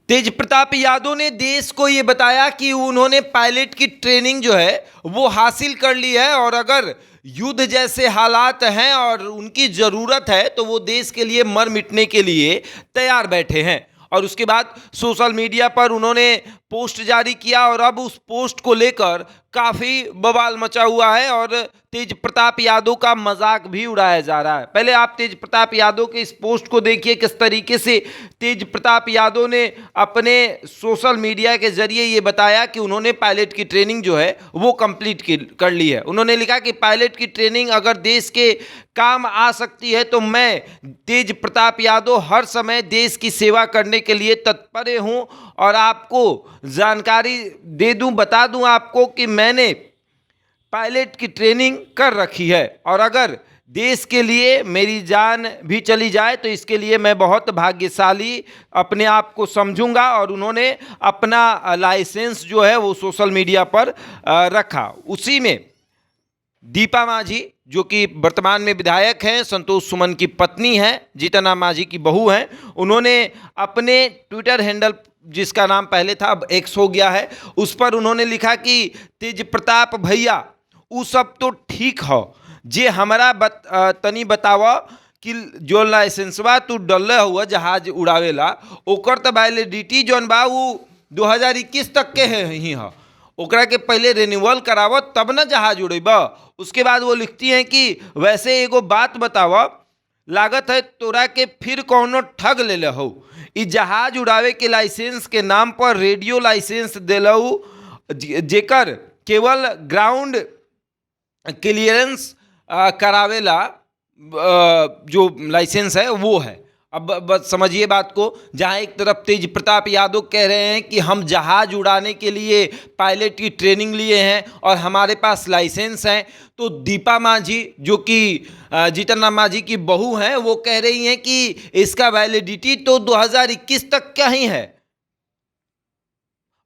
तेज प्रताप यादव ने देश को ये बताया कि उन्होंने पायलट की ट्रेनिंग जो है वो हासिल कर ली है और अगर युद्ध जैसे हालात हैं और उनकी ज़रूरत है तो वो देश के लिए मर मिटने के लिए तैयार बैठे हैं। और उसके बाद सोशल मीडिया पर उन्होंने पोस्ट जारी किया और अब उस पोस्ट को लेकर काफ़ी बवाल मचा हुआ है और तेज प्रताप यादव का मजाक भी उड़ाया जा रहा है। पहले आप तेज प्रताप यादव के इस पोस्ट को देखिए, किस तरीके से तेज प्रताप यादव ने अपने सोशल मीडिया के जरिए ये बताया कि उन्होंने पायलट की ट्रेनिंग जो है वो कंप्लीट कर ली है। उन्होंने लिखा कि पायलट की ट्रेनिंग अगर देश के काम आ सकती है तो मैं तेज प्रताप यादव हर समय देश की सेवा करने के लिए तत्पर हूँ और आपको जानकारी दे दूं, बता दूं आपको कि मैंने पायलट की ट्रेनिंग कर रखी है और अगर देश के लिए मेरी जान भी चली जाए तो इसके लिए मैं बहुत भाग्यशाली अपने आप को समझूंगा। और उन्होंने अपना लाइसेंस जो है वो सोशल मीडिया पर रखा। उसी में दीपा मांझी जो कि वर्तमान में विधायक हैं, संतोष सुमन की पत्नी हैं, जीतनराम मांझी की बहू हैं, उन्होंने अपने ट्विटर हैंडल जिसका नाम पहले था अब एक्स हो गया है, उस पर उन्होंने लिखा कि तेज प्रताप भैया वो सब तो ठीक हो, जे हमारा तनी बतावा कि जो लाइसेंसवा तू डले हुआ जहाज उड़ावेला ओकर तो वैलिडिटी जौन बा वो 2021 तक के है ही है, ओकरा के पहले रिन्यूअल कराव तब न जहाज उड़ेब। उसके बाद वो लिखती हैं कि वैसे एगो बात बताव, लागत है तोरा के फिर कौनो ठग ले हो, इ जहाज उड़ावे के लाइसेंस के नाम पर रेडियो लाइसेंस दिलऊ जेकर केवल ग्राउंड क्लियरेंस करावेला जो लाइसेंस है वो है। अब बस समझिए बात को, जहाँ एक तरफ तेज प्रताप यादव कह रहे हैं कि हम जहाज उड़ाने के लिए पायलट की ट्रेनिंग लिए हैं और हमारे पास लाइसेंस हैं, तो दीपा मांझी जो कि जीतनराम मांझी की बहू हैं वो कह रही हैं कि इसका वैलिडिटी तो 2021 तक का ही है।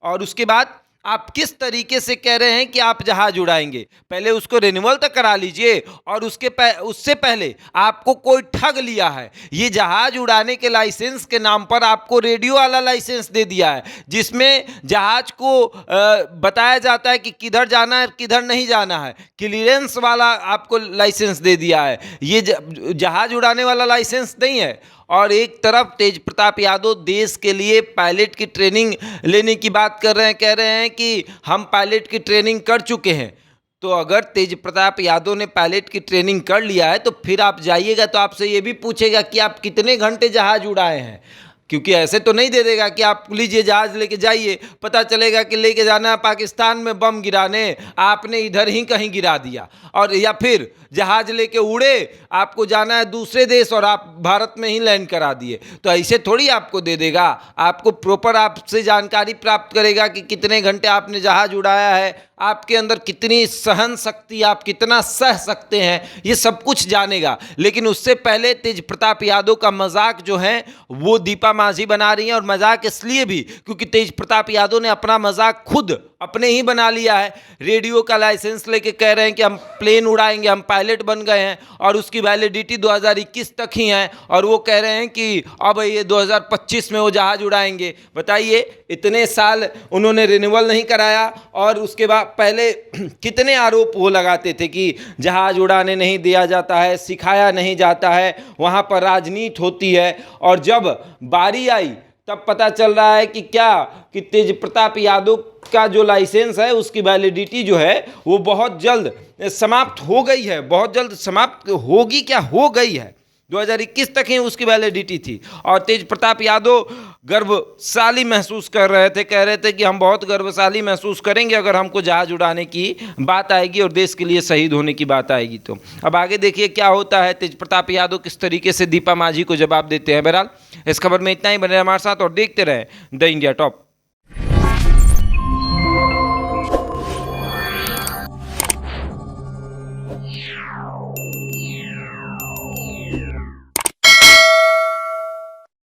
और उसके बाद आप किस तरीके से कह रहे हैं कि आप जहाज उड़ाएंगे, पहले उसको रिन्यूअल तक करा लीजिए और उससे पहले आपको कोई ठग लिया है, ये जहाज उड़ाने के लाइसेंस के नाम पर आपको रेडियो वाला लाइसेंस दे दिया है जिसमें जहाज को बताया जाता है कि किधर जाना है किधर नहीं जाना है, क्लियरेंस वाला आपको लाइसेंस दे दिया है, ये जहाज उड़ाने वाला लाइसेंस नहीं है। और एक तरफ तेज प्रताप यादव देश के लिए पायलट की ट्रेनिंग लेने की बात कर रहे हैं, कह रहे हैं कि हम पायलट की ट्रेनिंग कर चुके हैं। तो अगर तेज प्रताप यादव ने पायलट की ट्रेनिंग कर लिया है तो फिर आप जाइएगा तो आपसे ये भी पूछेगा कि आप कितने घंटे जहाज उड़ाए हैं, क्योंकि ऐसे तो नहीं दे देगा कि आप लीजिए जहाज लेके जाइए, पता चलेगा कि लेके जाना है पाकिस्तान में बम गिराने, आपने इधर ही कहीं गिरा दिया, और या फिर जहाज लेके उड़े आपको जाना है दूसरे देश और आप भारत में ही लैंड करा दिए, तो ऐसे थोड़ी आपको दे देगा। आपको प्रॉपर आपसे जानकारी प्राप्त करेगा कि कितने घंटे आपने जहाज उड़ाया है, आपके अंदर कितनी सहन शक्ति, आप कितना सह सकते हैं, ये सब कुछ जानेगा। लेकिन उससे पहले तेज प्रताप यादव का मजाक जो है वो दीपा मांझी बना रही हैं, और मजाक इसलिए भी क्योंकि तेज प्रताप यादव ने अपना मजाक खुद अपने ही बना लिया है। रेडियो का लाइसेंस लेके कह रहे हैं कि हम प्लेन उड़ाएंगे, हम पायलट बन गए हैं और उसकी वैलिडिटी 2021 तक ही है, और वो कह रहे हैं कि अब ये 2025 में वो जहाज उड़ाएंगे। बताइए, इतने साल उन्होंने रिन्यूअल नहीं कराया और उसके बाद पहले कितने आरोप वो लगाते थे कि जहाज उड़ाने नहीं दिया जाता है, सिखाया नहीं जाता है, वहाँ पर राजनीति होती है। और जब बारी आई तब पता चल रहा है कि क्या कि तेज प्रताप यादव का जो लाइसेंस है उसकी वैलिडिटी जो है वो बहुत जल्द समाप्त हो गई है, बहुत जल्द समाप्त होगी, क्या हो गई है, 2021 तक ही उसकी वैलिडिटी थी। और तेज प्रताप यादव गर्वशाली महसूस कर रहे थे, कह रहे थे कि हम बहुत गर्वशाली महसूस करेंगे अगर हमको जहाज उड़ाने की बात आएगी और देश के लिए शहीद होने की बात आएगी। तो अब आगे देखिए क्या होता है, तेज प्रताप यादव किस तरीके से दीपा मांझी को जवाब देते हैं। बहरहाल इस खबर में इतना ही, बने हमारे साथ और देखते रहें द इंडिया टॉप।